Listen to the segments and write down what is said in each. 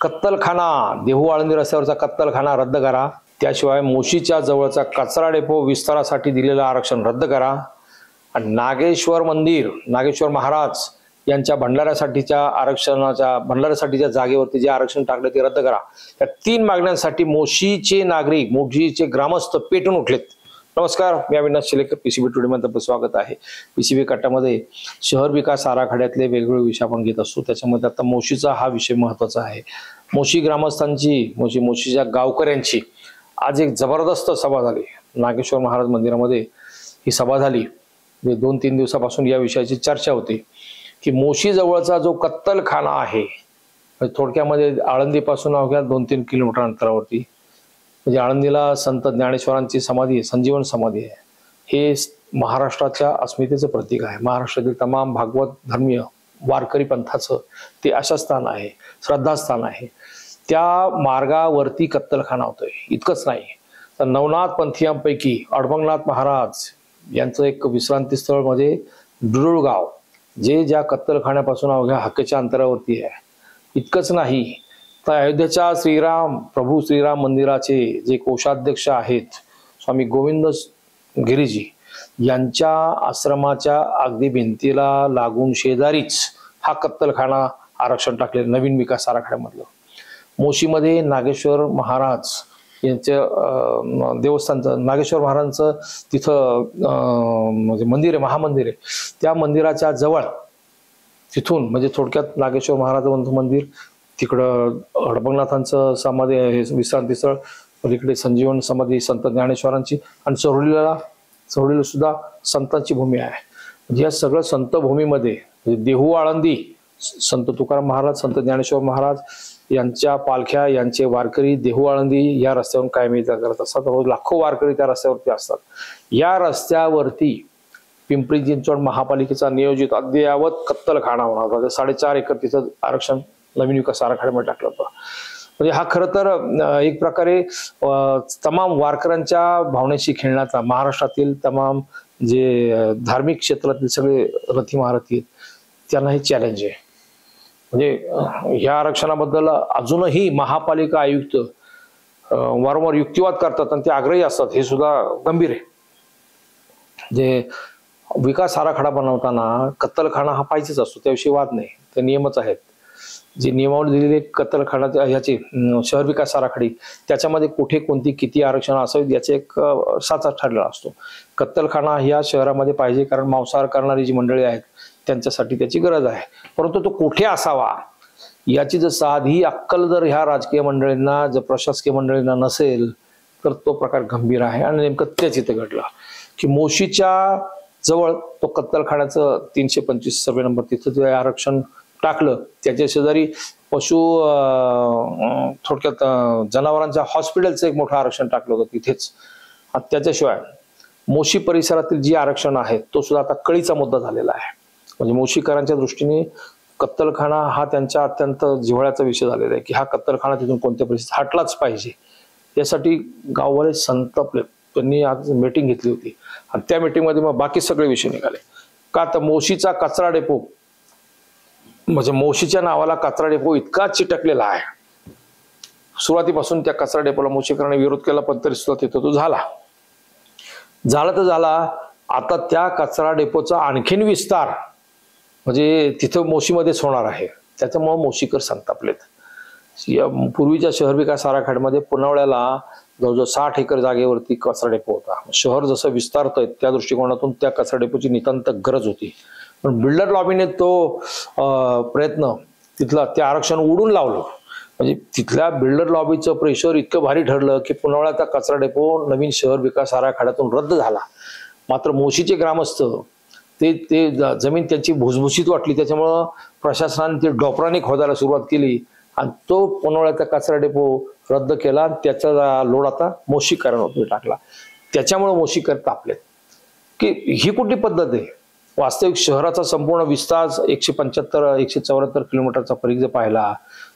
कत्तलखाना देहू आळंदी रस्त्यावरचा कत्तलखाना रद्द करा। त्याशिवाय मोशीच्या जवळचा कचरा डेपो विस्तारासाठी दिलेलं आरक्षण रद्द करा। आणि नागेश्वर मंदिर, नागेश्वर महाराज यांच्या भंडाऱ्यासाठीच्या आरक्षणाच्या भंडाऱ्यासाठीच्या जागेवरती जे आरक्षण टाकले ते रद्द करा। या तीन मागण्यांसाठी मोशीचे नागरिक, मोशीचे ग्रामस्थ पेटून उठलेत। नमस्कार, मी अविनाश शिलेकर, पीसीबी टुडे मध्ये आपलं स्वागत आहे। पीसीबी कट्ट्यामध्ये शहर विकास आराखड्यातले वेगवेगळे विषय आपण घेत असतो। त्याच्यामध्ये आता मोशीचा हा विषय महत्त्वाचा आहे। मोशी ग्रामस्थांची, मोशीच्या गावकऱ्यांची आज एक जबरदस्त सभा झाली। नागेश्वर महाराज मंदिरामध्ये ही सभा झाली। 2-3 दिवसापासून या विषयाची चर्चा होती की मोशी जवळचा जो कत्तलखाना आहे, थोडक्यामध्ये आळंदीपासून अवघ्या 2-3 किलोमीटर अंतरावरती, म्हणजे आळंदीला संत ज्ञानेश्वरांची समाधी आहे, संजीवन समाधी आहे। हे महाराष्ट्राच्या अस्मितेचं प्रतीक आहे। महाराष्ट्रातील तमाम भागवत धर्मीय वारकरी पंथाचं ते आशास्थान आहे, श्रद्धास्थान आहे। त्या मार्गावरती कत्तलखाना होतोय। इतकंच नाही तर नवनाथ पंथीयांपैकी अडभंगनाथ महाराज यांचं एक विश्रांती स्थळ म्हणजे दुरुळगाव, जे ज्या कत्तलखान्यापासून अवघ्या हाकेच्या अंतरावरती आहे। इतकंच नाही तर अयोध्येच्या प्रभू श्रीराम मंदिराचे जे कोषाध्यक्ष आहेत स्वामी गोविंद गिरीजी यांच्या आश्रमाच्या अगदी भिंतीला लागून शेजारीच हा कत्तलखाना आरक्षण टाकले नवीन विकास आराखड्यामधलं। मोशीमध्ये नागेश्वर महाराज यांचं देवस्थानचं, नागेश्वर महाराजांचं तिथं म्हणजे मंदिर आहे, महामंदिर आहे। त्या मंदिराच्या जवळ तिथून म्हणजे थोडक्यात नागेश्वर महाराजांचं मंदिर, तिकडं अडभंगनाथांचं समाधी आहे, विश्रांती स्थळ, पलीकडे संजीवन समाधी संत ज्ञानेश्वरांची, आणि चौरलीला सुद्धा संतांची भूमी आहे। म्हणजे या सगळं संत भूमीमध्ये देहू आळंदी संत तुकाराम महाराज, संत ज्ञानेश्वर महाराज यांच्या पालख्या, यांचे वारकरी देहू आळंदी या रस्त्यावरून कायम ये जा करत असतात। रोज लाखो वारकरी त्या रस्त्यावरती असतात। या रस्त्यावरती पिंपरी चिंचवड महापालिकेचा नियोजित अद्ययावत कत्तलखाना होणार होता। 4.5 एकर तिथं आरक्षण नवीन विकास आराखड्यामध्ये टाकलं होतं। म्हणजे हा खरं तर एक प्रकारे तमाम वारकऱ्यांच्या भावनेशी खेळण्याचा, महाराष्ट्रातील तमाम जे धार्मिक क्षेत्रातील सगळे रथी महारथी आहेत त्यांना हे चॅलेंज आहे। म्हणजे या आरक्षणाबद्दल अजूनही महापालिका आयुक्त वारंवार युक्तिवाद करतात आणि ते आग्रही असतात, हे सुद्धा गंभीर आहे। जे विकास आराखडा बनवताना कत्तलखाना हा पाहिजेच असतो, त्याविषयी वाद नाही, ते नियमच आहेत। जी नियमावली दिलेली कत्तलखाना ह्याची शहर विकास आराखडी, त्याच्यामध्ये कुठे कोणती किती आरक्षण असावीत याचे एक साचा ठरलेला असतो। कत्तलखाना ह्या शहरामध्ये पाहिजे, कारण मांसाहार करणारी जी मंडळी आहेत त्यांच्यासाठी त्याची गरज आहे। परंतु तो कुठे असावा याची जर साधी अक्कल जर ह्या राजकीय मंडळींना, जर प्रशासकीय मंडळींना नसेल तर तो प्रकार गंभीर आहे। आणि नेमकं तेच इथे घडलं की मोशीच्या जवळ तो कत्तलखान्याचं 325 सर्वे नंबर, तिथं जे आरक्षण टाकलं, त्याच्या शेजारी पशु थोडक्यात जनावरांच्या हॉस्पिटलचं एक मोठं आरक्षण टाकलं होतं तिथेच। त्याच्याशिवाय मोशी परिसरातील जी आरक्षण आहे तो सुद्धा आता कळीचा मुद्दा झालेला आहे। म्हणजे मोशीकरांच्या दृष्टीने कत्तलखाना हा त्यांच्या अत्यंत जिव्हाळ्याचा विषय झालेला आहे की हा कत्तलखाना तिथून कोणत्या परिस्थितीत हटलाच पाहिजे। यासाठी गाववाले संतपले, त्यांनी आज मीटिंग घेतली होती आणि त्या मीटिंगमध्ये मग बाकी सगळे विषय निघाले। का तर मोशीचा कचरा डेपो, म्हणजे मोशीच्या नावाला कचरा डेपो इतका चिटकलेला आहे। सुरुवातीपासून त्या कचरा डेपोला मोशीकरांनी विरोध केला, पण तरी सुद्धा तिथं तो झाला तर झाला। आता त्या कचरा डेपोचा आणखीन विस्तार म्हणजे तिथं मोशीमध्येच होणार आहे। त्याच्यामुळे मोशीकर संतापलेत। पूर्वीच्या शहर विकास आराखड्यामध्ये पुनावळ्याला जवळजवळ 60 एकर जागेवरती कचरा डेपो होता। शहर जसं विस्तारतंय त्या दृष्टिकोनातून त्या कचरा डेपोची नितांत गरज होती, पण बिल्डर लॉबीने तो प्रयत्न, तिथला ते आरक्षण उडून लावलं। म्हणजे तिथल्या बिल्डर लॉबीचं प्रेशर इतकं भारी ठरलं की पुनावळ्याचा कचरा डेपो नवीन शहर विकास आराखड्यातून रद्द झाला। मात्र मोशीचे ग्रामस्थ ते जमीन त्यांची भुसभुशीत वाटली, त्याच्यामुळं प्रशासनाने ते डॉपराने खोदायला सुरुवात केली आणि तो पुनावळ्याचा कचरा डेपो रद्द केला। त्याचा लोड आता मोशीकरांवर टाकला। त्याच्यामुळे मोशीकर तापलेत की ही कुठली पद्धत आहे। वास्तविक शहराचा संपूर्ण विस्तार 175-174 किलोमीटरचा परिघ जर पाहिला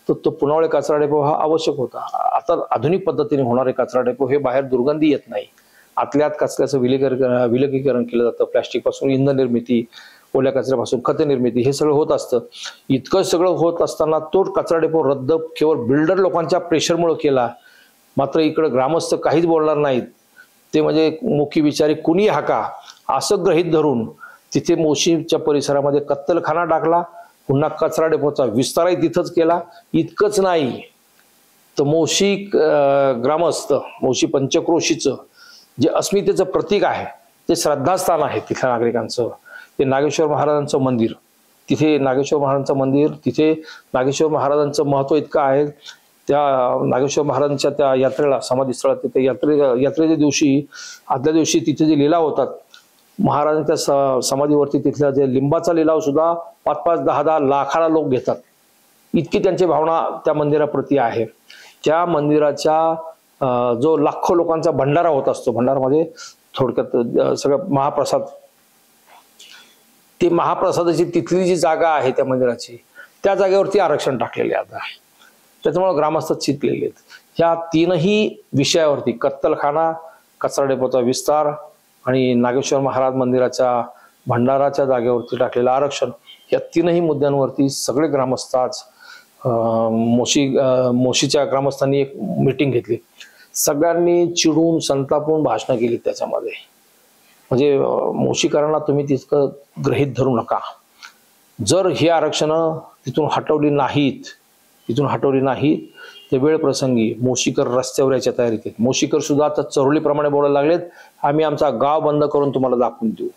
तर तो पुनावळे कचरा डेपो हा आवश्यक होता। आता आधुनिक पद्धतीने होणारे कचरा डेपो हे बाहेर दुर्गंधी येत नाही, आतल्यात कचऱ्याचं विलगीकरण केलं जातं। प्लॅस्टिक पासून इंधन निर्मिती ओल्या कचऱ्यापासून खत निर्मिती हे सगळं होत असतं. इतकं सगळं होत असताना तो कचरा डेपो रद्द केवळ बिल्डर लोकांच्या प्रेशरमुळे केला. मात्र इकडे ग्रामस्थ काहीच बोलणार नाहीत. ते म्हणजे मुखी विचारी कुणी हाका असं गृहीत धरून तिथे मोशीच्या परिसरामध्ये कत्तलखाना टाकला. पुन्हा कचरा डेपोचा विस्तारही तिथंच केला. इतकंच नाही तर मोशी ग्रामस्थ मोशी पंचक्रोशीचं जे अस्मितेचं प्रतीक आहे ते श्रद्धास्थान आहे तिथल्या नागरिकांचं. ते नागेश्वर महाराजांचं मंदिर, तिथे नागेश्वर महाराजांचं मंदिर, तिथे नागेश्वर महाराजांचं महत्व इतकं आहे. त्या नागेश्वर महाराजांच्या त्या यात्रेला समाधीस्थळात तिथे यात्रेच्या दिवशी आदल्या दिवशी तिथे जे लिलाव होतात महाराजांच्या समाधीवरती तिथला जे लिंबाचा लिलाव सुद्धा 5-5, 10-10 लाखाला लोक घेतात. इतकी त्यांची भावना त्या मंदिराप्रती आहे. त्या मंदिराच्या जो लाखो लोकांचा भंडारा होत असतो, भंडारामध्ये थोडक्यात सगळं महाप्रसाद, ते महाप्रसादाची तिथली जी जागा आहे त्या मंदिराची त्या जागेवरती आरक्षण टाकलेले आता. त्याच्यामुळे ग्रामस्थ चितलेले आहेत. ह्या तीनही विषयावरती कत्तलखाना, कचरा डेपोचा विस्तार आणि नागेश्वर महाराज मंदिराच्या भंडाराच्या जागेवरती टाकलेलं आरक्षण, या तीनही मुद्द्यांवरती सगळे ग्रामस्थ आज मोशीच्या ग्रामस्थांनी एक मीटिंग घेतली. सगळ्यांनी चिडून संतापून भाषणं केली त्याच्यामध्ये. म्हणजे मोशीकरांना तुम्ही तितकं गृहीत धरू नका. जर ही आरक्षणं तिथून हटवली नाहीत ते वेळ प्रसंगी मोशीकर रस्त्यावर यायच्या तयारीत आहेत. मोशीकर सुद्धा आता चरोलीप्रमाणे बोलायला लागलेत, आम्ही आमचा गाव बंद करून तुम्हाला दाखवून देऊ,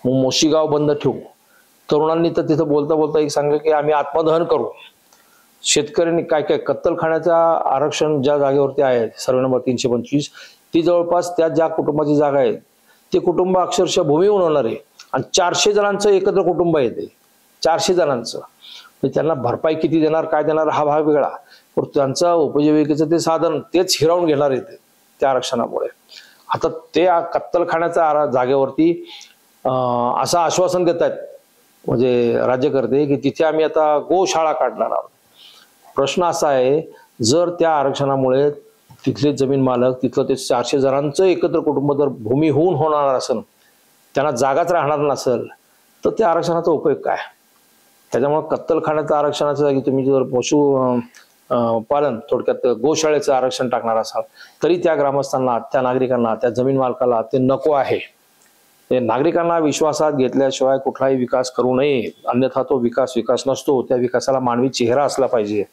मग मोशी गाव बंद ठेवू. तरुणांनी तर तिथं बोलता बोलता एक सांगलं की आम्ही आत्मदहन करू. शेतकऱ्यांनी काय कत्तलखान्याचं आरक्षण ज्या जागेवरती आहे सर्वे नंबर 325, ती जवळपास त्या ज्या कुटुंबाची जागा आहे ते कुटुंब अक्षरशः भूमिहीन होणार आहे. आणि 400 जणांचं एकत्र कुटुंब आहे ते, 400 जणांचं. त्यांना भरपाई किती देणार, काय देणार हा भाग वेगळा, पण त्यांचं उपजीविकेचं ते साधन तेच हिरावून घेणार आहेत त्या आरक्षणामुळे. आता ते कत्तलखान्याच्या जागेवरती असं आश्वासन देत आहेत म्हणजे राज्यकर्ते की तिथे आम्ही आता गोशाळा काढणार आहोत. प्रश्न असा आहे, जर त्या आरक्षणामुळे तिथले जमीन मालक, तिथलं ते 400 जणांचं एकत्र कुटुंब जर भूमिहीन होणार असेल, त्यांना जागाच राहणार नसेल, तर त्या आरक्षणाचा उपयोग काय? त्याच्यामुळे कत्तलखान्याच्या आरक्षणाच्या जागी तुम्ही जर पशु पालन, थोडक्यात गोशाळेचं आरक्षण टाकणार असाल तरी त्या ग्रामस्थांना, त्या नागरिकांना, त्या जमीन मालकाला ते नको आहे. ते नागरिकांना विश्वासात घेतल्याशिवाय कुठलाही विकास करू नये, अन्यथा तो विकास नसतो. त्या विकासाला मानवी चेहरा असला पाहिजे.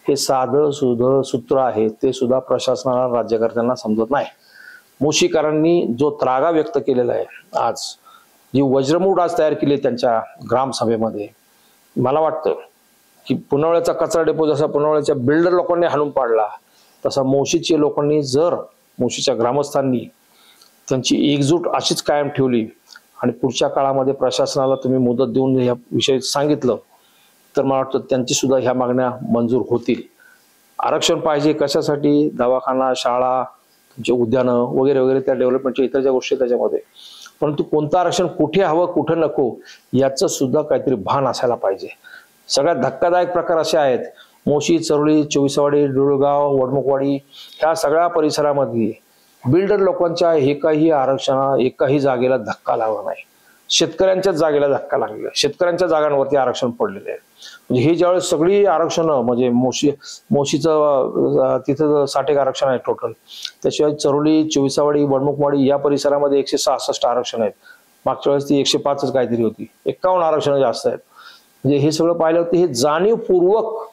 हे साधं सुधं सूत्र आहे, ते सुद्धा प्रशासनाला, राज्यकर्त्यांना समजत नाही. मोशीकरांनी जो त्रागा व्यक्त केलेला आहे, आज जी वज्रमूठ आज तयार केली त्यांच्या ग्रामसभेमध्ये, मला वाटतं की पुनवळ्याचा कचरा डेपो जसा पुनवळ्याच्या बिल्डर लोकांनी हाणून पाडला, तसा मोशीच्या लोकांनी, जर मोशीच्या ग्रामस्थांनी त्यांची एकजूट अशीच कायम ठेवली आणि पुढच्या काळामध्ये प्रशासनाला तुम्ही मुदत देऊन या विषयी सांगितलं, तर मला वाटतं त्यांची सुद्धा ह्या मागण्या मंजूर होतील. आरक्षण पाहिजे कशासाठी? दवाखाना, शाळा, तुमचे उद्यानं वगैरे वगैरे, त्या डेव्हलपमेंटच्या इतर ज्या गोष्टी त्याच्यामध्ये. परंतु कोणतं आरक्षण कुठे हवं, कुठं नको, याचं सुद्धा काहीतरी भान असायला पाहिजे. सगळ्यात धक्कादायक प्रकार असे आहेत, मोशी, चरोली, चोवीसवाडी, डुळगाव, वडमुखवाडी ह्या सगळ्या परिसरामध्ये बिल्डर लोकांच्या एकाही एकाही जागेला धक्का लागला नाही. शेतकऱ्यांच्याच जागेला धक्का लागलेला आहे. शेतकऱ्यांच्या जागांवरती आरक्षण पडलेले आहे. म्हणजे ही ज्यावेळेस सगळी आरक्षणं, म्हणजे मोशीचं तिथं 60 आरक्षण आहे टोटल. त्याशिवाय चरोली, चोवीसवाडी, वडमुखवाडी या परिसरामध्ये 166 आरक्षण आहेत. मागच्या वेळेस ती 105च काहीतरी होती. 51 आरक्षण जास्त आहेत. म्हणजे हे सगळं पाहिलं तर हे जाणीवपूर्वक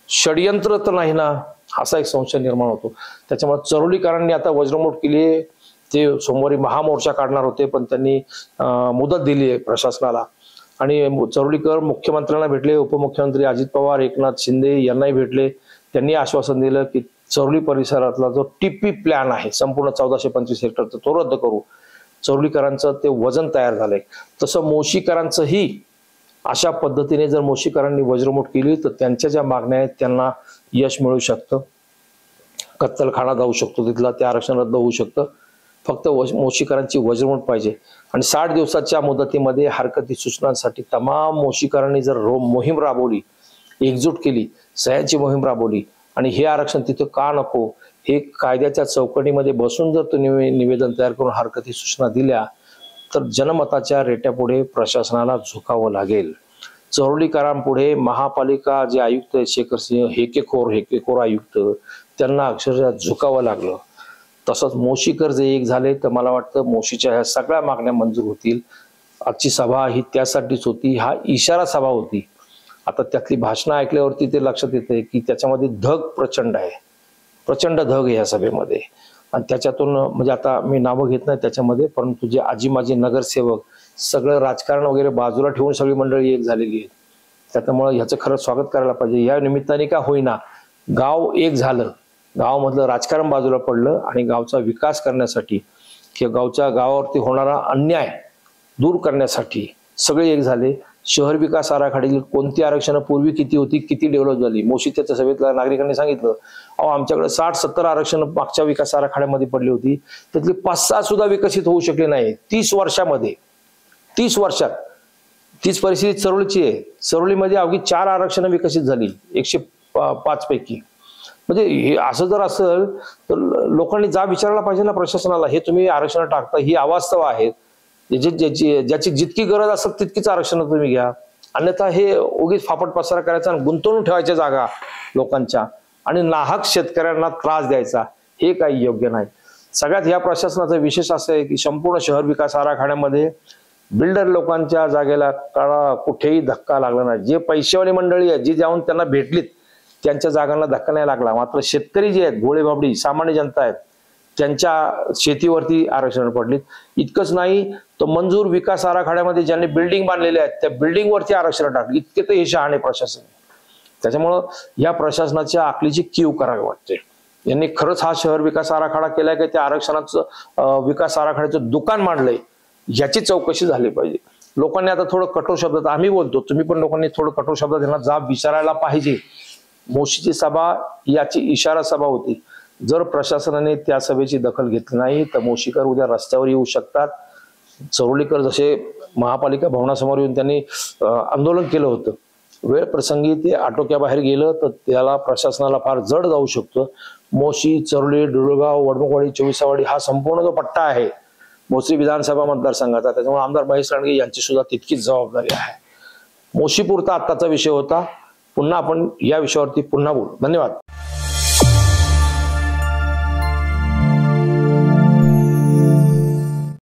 षडयंत्र तर नाही ना, असा एक संशय निर्माण होतो. त्याच्यामुळे चरोलीकरांनी आता वज्रमूठ केली आहे. ते सोमवारी महामोर्चा काढणार होते, पण त्यांनी मुदत दिली आहे प्रशासनाला. आणि चरोलीकर मुख्यमंत्र्यांना भेटले, उपमुख्यमंत्री अजित पवार, एकनाथ शिंदे यांनाही भेटले. त्यांनी आश्वासन दिलं की चरोली परिसरातला जो टीपी प्लॅन आहे संपूर्ण 1425 हेक्टरचा तो रद्द करू. चरोलीकरांचं ते वजन तयार झालंय. तसं मोशीकरांचंही अशा पद्धतीने जर मोशीकरांनी वज्रमूठ केली तर त्यांच्या ज्या मागण्या आहेत त्यांना यश मिळू शकतं. कत्तलखाना जाऊ शकतो तिथला, ते आरक्षण रद्द होऊ शकतं. फक्त मोशीकरांची वज्रमूठ पाहिजे. आणि 60 दिवसाच्या मुदतीमध्ये हरकती सूचनांसाठी तमाम मोशीकरांनी जर मोहीम राबवली, एकजूट केली, सह्यांची मोहीम राबवली आणि हे आरक्षण तिथं का नको हे कायद्याच्या चौकटीमध्ये बसून जर तुम्ही निवेदन तयार करून हरकती सूचना दिल्या तर जनमताच्या रेट्यापुढे प्रशासनाला झुकावं लागेल. चरोलीकरांपुढे महापालिका जे आयुक्त आहेत शेखर सिंह हेकेखोर आयुक्त, त्यांना अक्षरशः झुकावं लागलं. तसंच मोशीकर जे एक झाले तर मला वाटतं मोशीच्या ह्या सगळ्या मागण्या मंजूर होतील. आजची सभा ही त्यासाठीच होती, हा इशारा सभा होती. आता त्यातली भाषणं ऐकल्यावरती ते लक्षात येते की त्याच्यामध्ये धग प्रचंड आहे, प्रचंड धग आहे या सभेमध्ये. आणि त्याच्यातून म्हणजे आता मी नावं घेत नाही त्याच्यामध्ये, परंतु जे आजी माजी नगरसेवक सगळं राजकारण वगैरे बाजूला ठेवून सगळी मंडळी एक झालेली आहे. त्याच्यामुळे ह्याचं खरंच स्वागत करायला पाहिजे. या निमित्ताने का होईना गाव एक झालं, गावामधलं राजकारण बाजूला पडलं आणि गावचा विकास करण्यासाठी किंवा गावावरती होणारा अन्याय दूर करण्यासाठी सगळे एक झाले. शहर विकास आराखड्यातील कोणती आरक्षणं पूर्वी किती होती, किती डेव्हलप झाली. मोशीच्या सभेतल्या नागरिकांनी सांगितलं, अहो आमच्याकडे 60-70 आरक्षण मागच्या विकास आराखड्यामध्ये पडली होती, त्यातली 5-6 सुद्धा विकसित होऊ शकले नाही 30 वर्षामध्ये. 30 वर्षात तीच परिस्थिती चरोलीची आहे. चरोलीमध्ये अवघी 4 आरक्षणं विकसित झाली 105 पैकी. म्हणजे हे असं जर असेल तर लोकांनी विचारायला पाहिजे ना प्रशासनाला, हे तुम्ही आरक्षण टाकता ही अवास्तव आहेत. ज्याची जितकी गरज असेल तितकीच आरक्षण तुम्ही घ्या, अन्यथा हे उगीच फापट पसारा करायचा आणि गुंतवणूक ठेवायच्या जागा लोकांच्या आणि नाहक शेतकऱ्यांना त्रास द्यायचा, हे काही योग्य नाही. सगळ्यात या प्रशासनाचं विशेष असं आहे की संपूर्ण शहर विकास आराखड्यामध्ये बिल्डर लोकांच्या जागेला कुठेही धक्का लागला नाही. जे पैसेवाली मंडळी आहेत जी जाऊन त्यांना भेटलीत त्यांच्या जागांना धक्का नाही लागला. मात्र शेतकरी जे आहेत, भोळे बाबडी सामान्य जनता आहेत, त्यांच्या शेतीवरती आरक्षण पडलीत. इतकंच नाही तर मंजूर विकास आराखड्यामध्ये ज्यांनी बिल्डिंग बांधलेल्या आहेत त्या बिल्डिंगवरती आरक्षण टाकली. इतके तर हे शहाणे प्रशासन. त्याच्यामुळं या प्रशासनाच्या आखलीची कीव करावी वाटते. यांनी खरंच हा शहर विकास आराखडा केलाय की त्या आरक्षणाचं विकास आराखड्याचं दुकान मांडलंय, याची चौकशी झाली पाहिजे. लोकांनी आता थोडं कठोर शब्दात आम्ही बोलतो, तुम्ही पण लोकांनी थोडं कठोर शब्दात त्यांना जाब विचारायला पाहिजे. मोशीची सभा याची इशारा सभा होती. जर प्रशासनाने त्या सभेची दखल घेतली नाही तर मोशीकर उद्या रस्त्यावर येऊ शकतात. चरोलीकर जसे महापालिका भवनासमोर येऊन त्यांनी आंदोलन केलं होतं, वेळ प्रसंगी ते आटोक्याबाहेर गेलं तर त्याला प्रशासनाला फार जड जाऊ शकतं. मोशी, चरोली, डुळगाव, वडमुखवाडी, चोविसावाडी हा संपूर्ण जो पट्टा आहे मोशी विधानसभा मतदारसंघाचा, त्याच्यामुळे आमदार महेश लांडगे यांची सुद्धा तितकीच जबाबदारी आहे. मोशीपुरता आत्ताचा विषय होता. पुन्हा आपण या विषयावरती पुन्हा बोलू. धन्यवाद.